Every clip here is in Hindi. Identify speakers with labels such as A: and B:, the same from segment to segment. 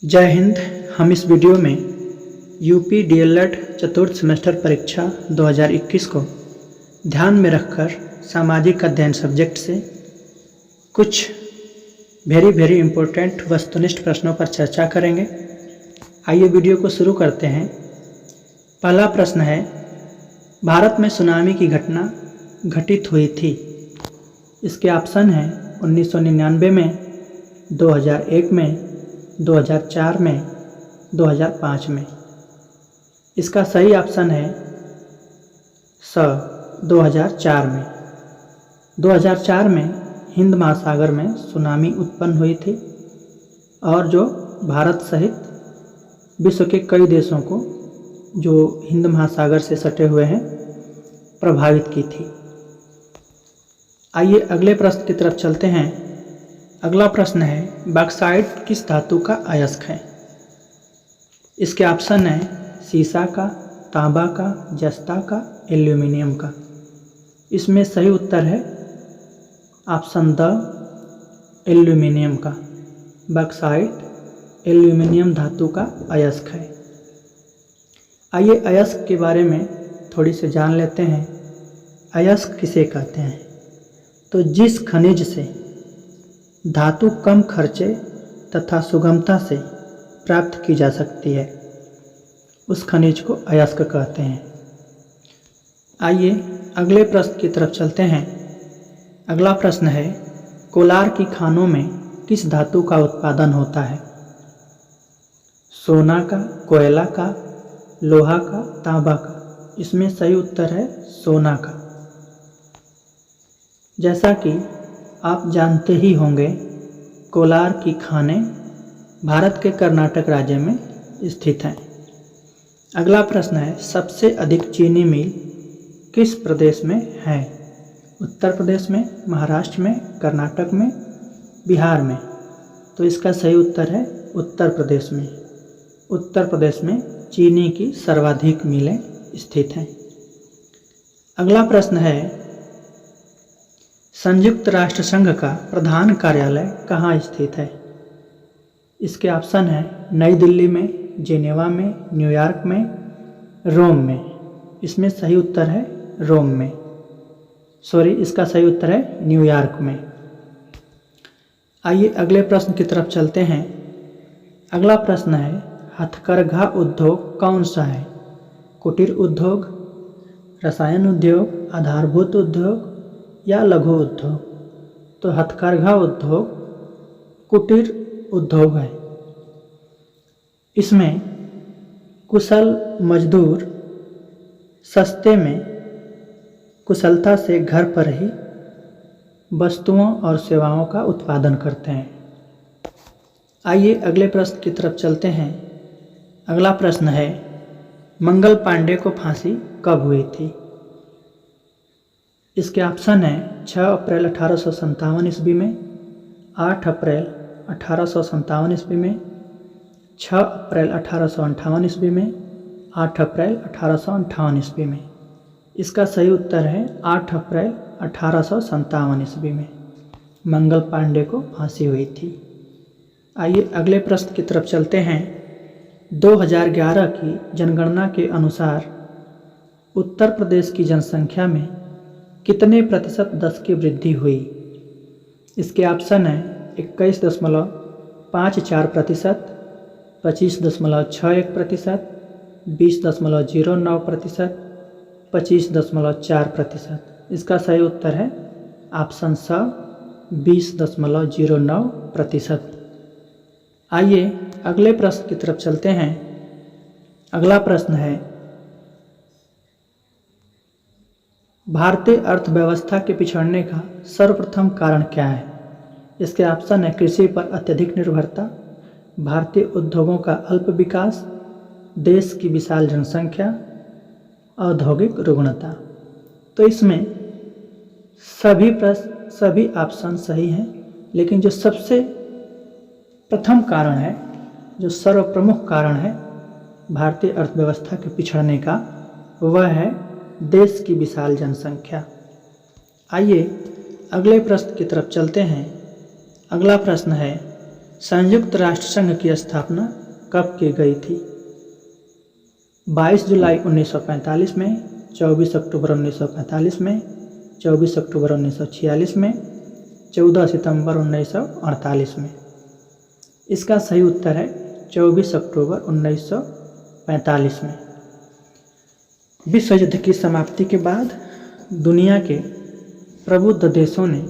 A: जय हिंद। हम इस वीडियो में यूपी डीएलएड चतुर्थ सेमेस्टर परीक्षा 2021 को ध्यान में रखकर सामाजिक अध्ययन सब्जेक्ट से कुछ वेरी इम्पोर्टेंट वस्तुनिष्ठ प्रश्नों पर चर्चा करेंगे। आइए वीडियो को शुरू करते हैं। पहला प्रश्न है, भारत में सुनामी की घटना घटित हुई थी। इसके ऑप्शन हैं 1999 में, 2001 में, 2004 में, 2005 में। इसका सही ऑप्शन है 2004 में। 2004 में हिंद महासागर में सुनामी उत्पन्न हुई थी और जो भारत सहित विश्व के कई देशों को जो हिंद महासागर से सटे हुए हैं प्रभावित की थी। आइए अगले प्रश्न की तरफ चलते हैं। अगला प्रश्न है, बॉक्साइट किस धातु का अयस्क है? इसके ऑप्शन है सीसा का, तांबा का, जस्ता का, एल्यूमिनियम का। इसमें सही उत्तर है ऑप्शन द, एल्यूमिनियम का। बॉक्साइट एल्यूमिनियम धातु का अयस्क है। आइए अयस्क के बारे में थोड़ी सी जान लेते हैं। अयस्क किसे कहते हैं? तो जिस खनिज से धातु कम खर्चे तथा सुगमता से प्राप्त की जा सकती है उस खनिज को अयस्क कहते हैं। आइए अगले प्रश्न की तरफ चलते हैं। अगला प्रश्न है, कोलार की खानों में किस धातु का उत्पादन होता है? सोना का, कोयला का, लोहा का, तांबा का। इसमें सही उत्तर है सोना का। जैसा कि आप जानते ही होंगे, कोलार की खानें भारत के कर्नाटक राज्य में स्थित हैं। अगला प्रश्न है, सबसे अधिक चीनी मिल किस प्रदेश में है? उत्तर प्रदेश में, महाराष्ट्र में, कर्नाटक में, बिहार में। तो इसका सही उत्तर है उत्तर प्रदेश में। उत्तर प्रदेश में चीनी की सर्वाधिक मिलें स्थित हैं। अगला प्रश्न है, संयुक्त राष्ट्र संघ का प्रधान कार्यालय कहाँ स्थित है? इसके ऑप्शन है नई दिल्ली में, जेनेवा में, न्यूयॉर्क में, रोम में। इसमें सही उत्तर है रोम में। इसका सही उत्तर है न्यूयॉर्क में। आइए अगले प्रश्न की तरफ चलते हैं। अगला प्रश्न है, हथकरघा उद्योग कौन सा है? कुटीर उद्योग, रसायन उद्योग, आधारभूत उद्योग या लघु उद्योग? तो हथकरघा उद्योग कुटीर उद्योग है। इसमें कुशल मजदूर सस्ते में कुशलता से घर पर ही वस्तुओं और सेवाओं का उत्पादन करते हैं। आइए अगले प्रश्न की तरफ चलते हैं। अगला प्रश्न है, मंगल पांडे को फांसी कब हुई थी? इसके ऑप्शन है 6 अप्रैल 1857 ईस्वी में, 8 अप्रैल 1857 ईस्वी में, 6 अप्रैल 1858 ईस्वी में, 8 अप्रैल 1858 ईस्वी में। इसका सही उत्तर है 8 अप्रैल 1857 ईस्वी में मंगल पांडे को फांसी हुई थी। आइए अगले प्रश्न की तरफ चलते हैं। 2011 की जनगणना के अनुसार उत्तर प्रदेश की जनसंख्या में कितने प्रतिशत 10 की वृद्धि हुई? इसके ऑप्शन है 21.54%, 25.61%, 20.09%, 25.4%। इसका सही उत्तर है ऑप्शन स, 20.09%। आइए अगले प्रश्न की तरफ चलते हैं। अगला प्रश्न है, भारतीय अर्थव्यवस्था के पिछड़ने का सर्वप्रथम कारण क्या है? इसके ऑप्शन है कृषि पर अत्यधिक निर्भरता, भारतीय उद्योगों का अल्प विकास, देश की विशाल जनसंख्या, औद्योगिक रुग्णता। तो इसमें सभी ऑप्शन सही हैं, लेकिन जो सबसे प्रथम कारण है, जो सर्वप्रमुख कारण है भारतीय अर्थव्यवस्था के पिछड़ने का, वह है देश की विशाल जनसंख्या। आइए अगले प्रश्न की तरफ चलते हैं। अगला प्रश्न है, संयुक्त राष्ट्र संघ की स्थापना कब की गई थी? 22 जुलाई 1945 में, 24 अक्टूबर 1945 में, 24 अक्टूबर 1946 में, 14 सितंबर 1948 में। इसका सही उत्तर है 24 अक्टूबर 1945 में। विश्व युद्ध की समाप्ति के बाद दुनिया के प्रबुद्ध देशों ने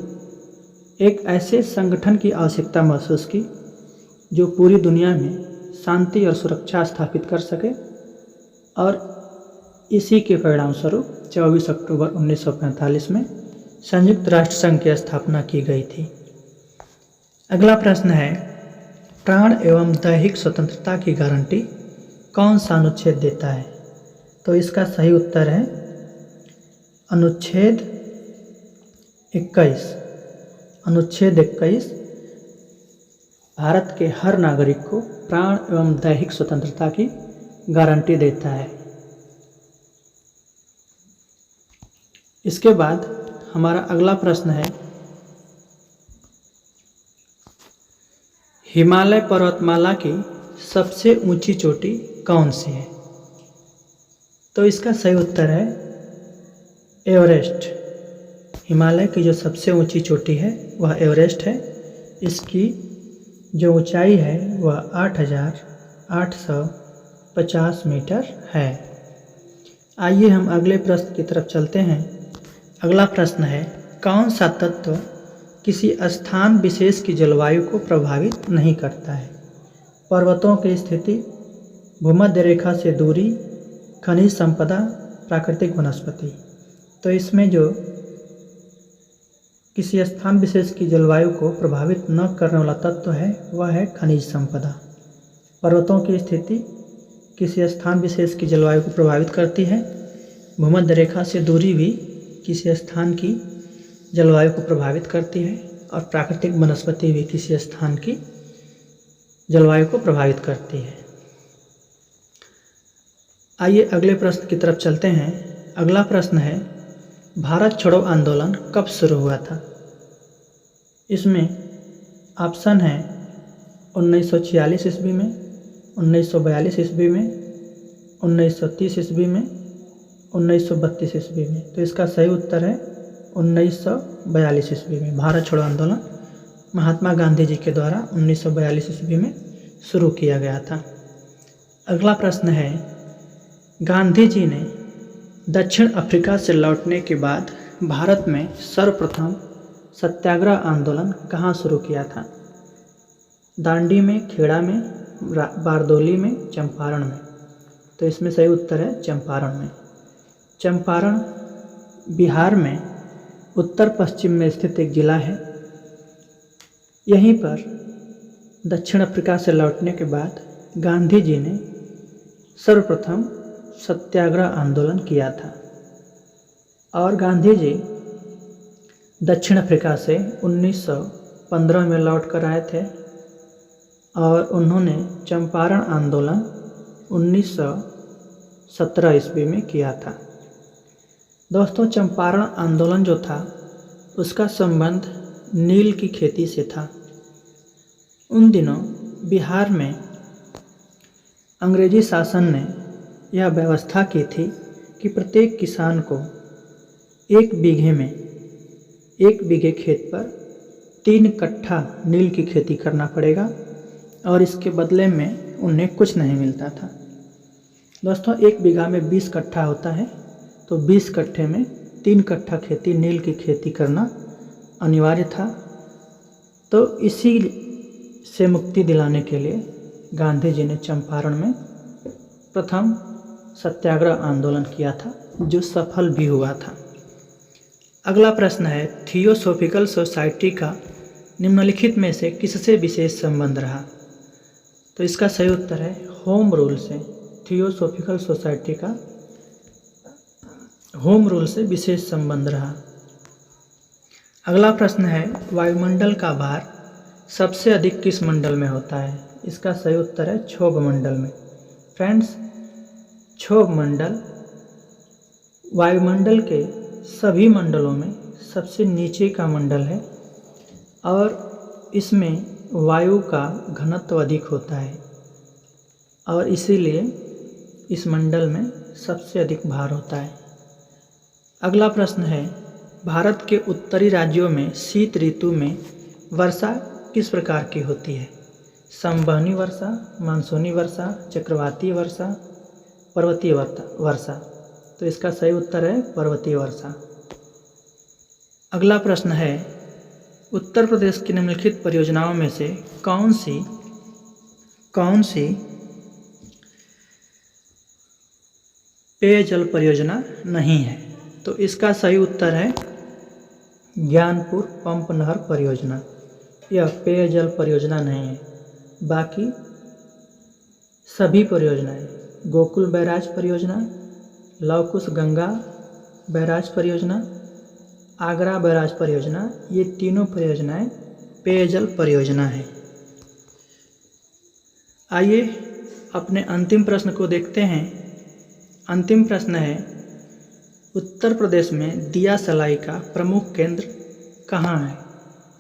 A: एक ऐसे संगठन की आवश्यकता महसूस की जो पूरी दुनिया में शांति और सुरक्षा स्थापित कर सके, और इसी के परिणामस्वरूप 24 अक्टूबर 1945 में संयुक्त राष्ट्र संघ की स्थापना की गई थी। अगला प्रश्न है, प्राण एवं दैहिक स्वतंत्रता की गारंटी कौन सा अनुच्छेद देता है? तो इसका सही उत्तर है अनुच्छेद 21। अनुच्छेद 21 भारत के हर नागरिक को प्राण एवं दैहिक स्वतंत्रता की गारंटी देता है। इसके बाद हमारा अगला प्रश्न है, हिमालय पर्वतमाला की सबसे ऊंची चोटी कौन सी है? तो इसका सही उत्तर है एवरेस्ट। हिमालय की जो सबसे ऊंची चोटी है वह एवरेस्ट है। इसकी जो ऊंचाई है वह 8,850 मीटर है। आइए हम अगले प्रश्न की तरफ चलते हैं। अगला प्रश्न है, कौन सा तत्व किसी स्थान विशेष की जलवायु को प्रभावित नहीं करता है? पर्वतों की स्थिति, भूमध्य रेखा से दूरी, खनिज संपदा, प्राकृतिक वनस्पति। तो इसमें जो किसी स्थान विशेष की जलवायु को प्रभावित न करने वाला तत्व है वह है खनिज संपदा। पर्वतों की स्थिति किसी स्थान विशेष की जलवायु को प्रभावित करती है। भूमध्य रेखा से दूरी भी किसी स्थान की जलवायु को प्रभावित करती है, और प्राकृतिक वनस्पति भी किसी स्थान की जलवायु को प्रभावित करती है। आइए अगले प्रश्न की तरफ चलते हैं। अगला प्रश्न है, भारत छोड़ो आंदोलन कब शुरू हुआ था? इसमें ऑप्शन है 1946 ईस्वी में, 1942 ईस्वी में, 1930 ईस्वी में, 1932 ईस्वी में। तो इसका सही उत्तर है 1942 ईस्वी में। भारत छोड़ो आंदोलन महात्मा गांधी जी के द्वारा 1942 ईस्वी में शुरू किया गया था। अगला प्रश्न है, गांधी जी ने दक्षिण अफ्रीका से लौटने के बाद भारत में सर्वप्रथम सत्याग्रह आंदोलन कहाँ शुरू किया था? दांडी में, खेड़ा में, बारदोली में, चंपारण में। तो इसमें सही उत्तर है चंपारण में। चंपारण बिहार में उत्तर पश्चिम में स्थित एक जिला है। यहीं पर दक्षिण अफ्रीका से लौटने के बाद गांधी जी ने सर्वप्रथम सत्याग्रह आंदोलन किया था, और गांधी जी दक्षिण अफ्रीका से 1915 में लौट कर आए थे, और उन्होंने चंपारण आंदोलन 1917 ईस्वी में किया था। दोस्तों, चंपारण आंदोलन जो था उसका संबंध नील की खेती से था। उन दिनों बिहार में अंग्रेजी शासन ने यह व्यवस्था की थी कि प्रत्येक किसान को एक बीघे खेत पर 3 कट्ठा नील की खेती करना पड़ेगा, और इसके बदले में उन्हें कुछ नहीं मिलता था। दोस्तों, 1 बीघा में 20 कट्ठा होता है, तो 20 कट्ठे में 3 कट्ठा खेती नील की खेती करना अनिवार्य था। तो इसी से मुक्ति दिलाने के लिए गांधी जी ने चंपारण में प्रथम सत्याग्रह आंदोलन किया था, जो सफल भी हुआ था। अगला प्रश्न है, थियोसॉफिकल सोसाइटी का निम्नलिखित में से किससे विशेष संबंध रहा? तो इसका सही उत्तर है होम रूल से। थियोसॉफिकल सोसाइटी का होम रूल से विशेष संबंध रहा। अगला प्रश्न है, वायुमंडल का भार सबसे अधिक किस मंडल में होता है? इसका सही उत्तर है क्षोभ मंडल में। फ्रेंड्स, क्षोभ मंडल वायुमंडल के सभी मंडलों में सबसे नीचे का मंडल है, और इसमें वायु का घनत्व अधिक होता है और इसीलिए इस मंडल में सबसे अधिक भार होता है। अगला प्रश्न है, भारत के उत्तरी राज्यों में शीत ऋतु में वर्षा किस प्रकार की होती है? संवहनी वर्षा, मानसूनी वर्षा, चक्रवातीय वर्षा, पर्वतीय वर्षा। तो इसका सही उत्तर है पर्वतीय वर्षा। अगला प्रश्न है, उत्तर प्रदेश की निम्नलिखित परियोजनाओं में से कौन सी पेयजल परियोजना नहीं है? तो इसका सही उत्तर है ज्ञानपुर पंप नहर परियोजना। यह पेयजल परियोजना नहीं है। बाकी सभी परियोजनाएं, गोकुल बैराज परियोजना, लवकुश गंगा बैराज परियोजना, आगरा बैराज परियोजना, ये तीनों परियोजनाएं पेयजल परियोजना है। आइए अपने अंतिम प्रश्न को देखते हैं। अंतिम प्रश्न है, उत्तर प्रदेश में दिया सलाई का प्रमुख केंद्र कहाँ है?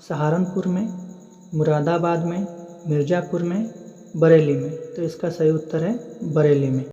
A: सहारनपुर में, मुरादाबाद में, मिर्ज़ापुर में, बरेली में। तो इसका सही उत्तर है बरेली में।